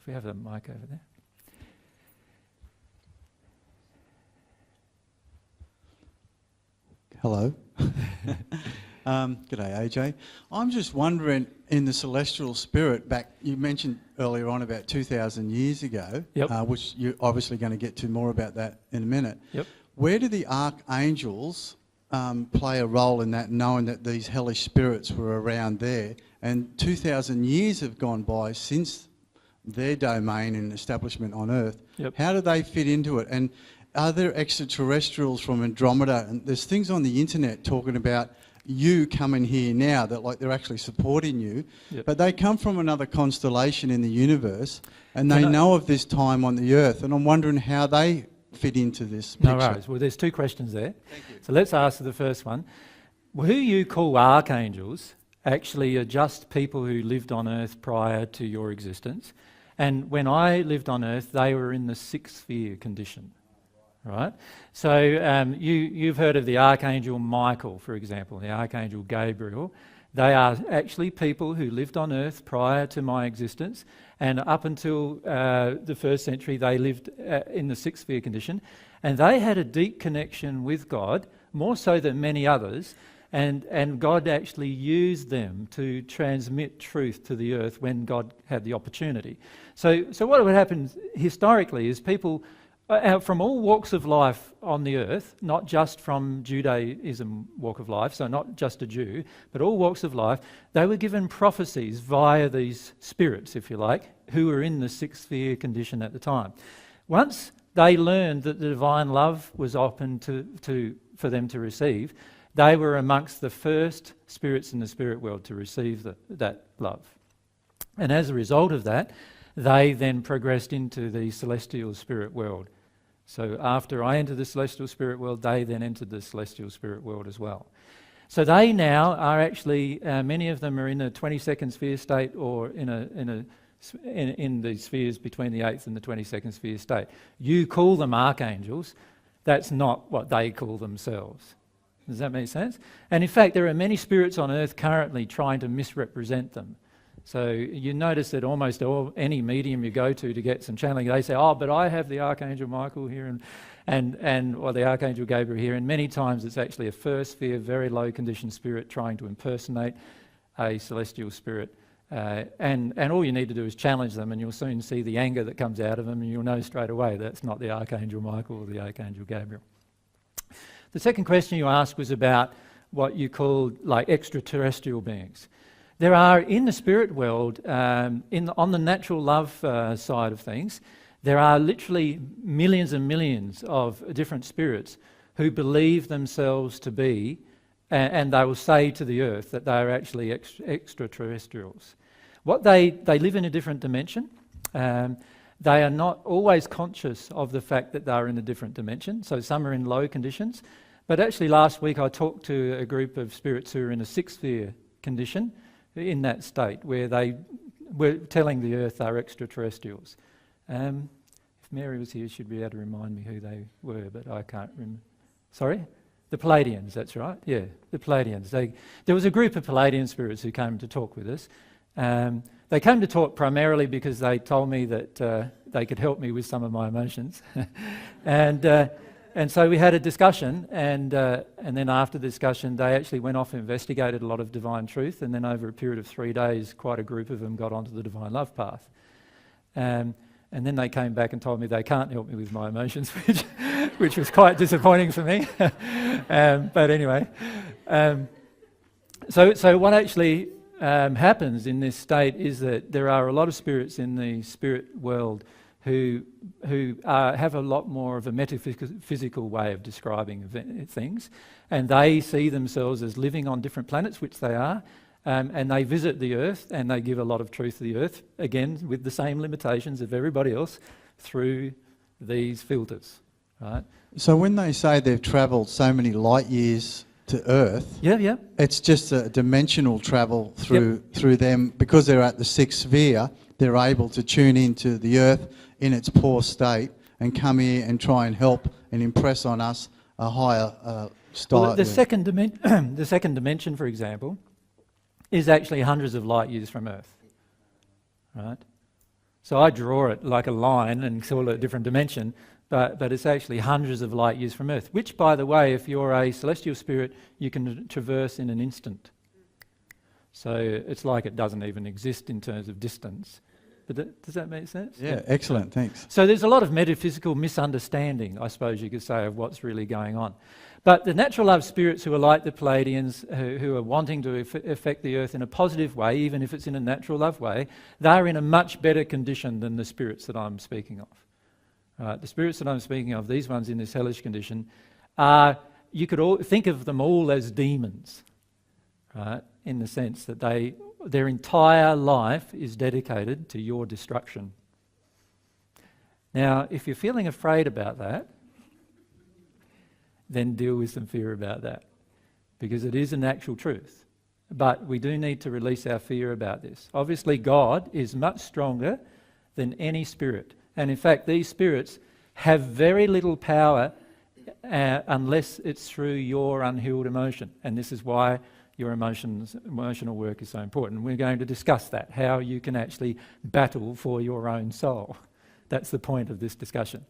If we have the mic over there. Hello. G'day, AJ. I'm just wondering, in the celestial spirit, you mentioned earlier on about 2,000 years ago, which you're obviously going to get to more about that in a minute. Yep. Where do the archangels play a role in that, knowing that these hellish spirits were around there? And 2,000 years have gone by since their domain and establishment on Earth. Yep. How do they fit into it? And are there extraterrestrials from Andromeda? And there's things on the internet talking about you coming here now that like they're actually supporting you, but they come from another constellation in the universe, and they know of this time on the Earth. And I'm wondering how they fit into this picture. No worries. Well, there's two questions there. Thank you. So let's answer the first one. Well, who you call archangels actually are just people who lived on Earth prior to your existence. And when I lived on Earth, they were in the sixth sphere condition. Right? So you've heard of the Archangel Michael, for example, the Archangel Gabriel. They are actually people who lived on Earth prior to my existence, and up until the first century they lived in the sixth sphere condition, and they had a deep connection with God, more so than many others, and God actually used them to transmit truth to the earth when God had the opportunity. So what would happen historically is people from all walks of life on the earth, not just from Judaism walk of life, so not just a Jew, but all walks of life, they were given prophecies via these spirits, if you like, who were in the sixth sphere condition at the time. Once they learned that the divine love was open for them to receive, they were amongst the first spirits in the spirit world to receive that love. And as a result of that, they then progressed into the celestial spirit world. So after I entered the celestial spirit world, they then entered the celestial spirit world as well. So they now are actually, many of them are in a 22nd sphere state, or in the spheres between the 8th and the 22nd sphere state. You call them archangels. That's not what they call themselves. Does that make sense? And in fact, there are many spirits on earth currently trying to misrepresent them. So you notice that almost any medium you go to get some channeling, they say, oh, but I have the Archangel Michael here or the Archangel Gabriel here, and many times it's actually a first sphere, very low conditioned spirit trying to impersonate a celestial spirit. And all you need to do is challenge them, and you'll soon see the anger that comes out of them, and you'll know straight away that's not the Archangel Michael or the Archangel Gabriel. The second question you asked was about what you call like extraterrestrial beings. There are, in the spirit world, on the natural love side of things, there are literally millions and millions of different spirits who believe themselves to be, and they will say to the earth that they are actually extraterrestrials. They live in a different dimension. They are not always conscious of the fact that they are in a different dimension, so some are in low conditions. But actually last week I talked to a group of spirits who are in a sixth sphere condition, in that state where they were telling the earth they're extraterrestrials. If Mary was here, she'd be able to remind me who they were, but I can't remember. Sorry? The Palladians, that's right. Yeah, the Palladians. There was a group of Palladian spirits who came to talk with us. They came to talk primarily because they told me that they could help me with some of my emotions. And so we had a discussion, and then after the discussion, they actually went off and investigated a lot of divine truth, and then over a period of 3 days, quite a group of them got onto the divine love path. And then they came back and told me they can't help me with my emotions, which was quite disappointing for me. But anyway, so what actually happens in this state is that there are a lot of spirits in the spirit world who have a lot more of a metaphysical way of describing things, and they see themselves as living on different planets, which they are, and they visit the earth and they give a lot of truth to the earth, again with the same limitations of everybody else, through these filters, right? So when they say they've travelled so many light years to Earth, it's just a dimensional travel through them, because they're at the sixth sphere. They're able to tune into the Earth in its poor state and come here and try and help and impress on us a higher style. Well, the second dimension, for example, is actually hundreds of light years from Earth, right? So I draw it like a line and call it a different dimension, but it's actually hundreds of light years from Earth, which, by the way, if you're a celestial spirit, you can traverse in an instant. So it's like it doesn't even exist in terms of distance. But does that make sense? Yeah, excellent, thanks. So there's a lot of metaphysical misunderstanding, I suppose you could say, of what's really going on. But the natural love spirits who are like the Pleiadians, who are wanting to affect the earth in a positive way, even if it's in a natural love way, they're in a much better condition than the spirits that I'm speaking of. The spirits that I'm speaking of, these ones in this hellish condition, you could think of them all as demons, right? In the sense that their entire life is dedicated to your destruction. Now, if you're feeling afraid about that, then deal with some fear about that, because it is an actual truth. But we do need to release our fear about this. Obviously, God is much stronger than any spirit. And in fact, these spirits have very little power unless it's through your unhealed emotion. And this is why your emotional work is so important. We're going to discuss that, how you can actually battle for your own soul. That's the point of this discussion.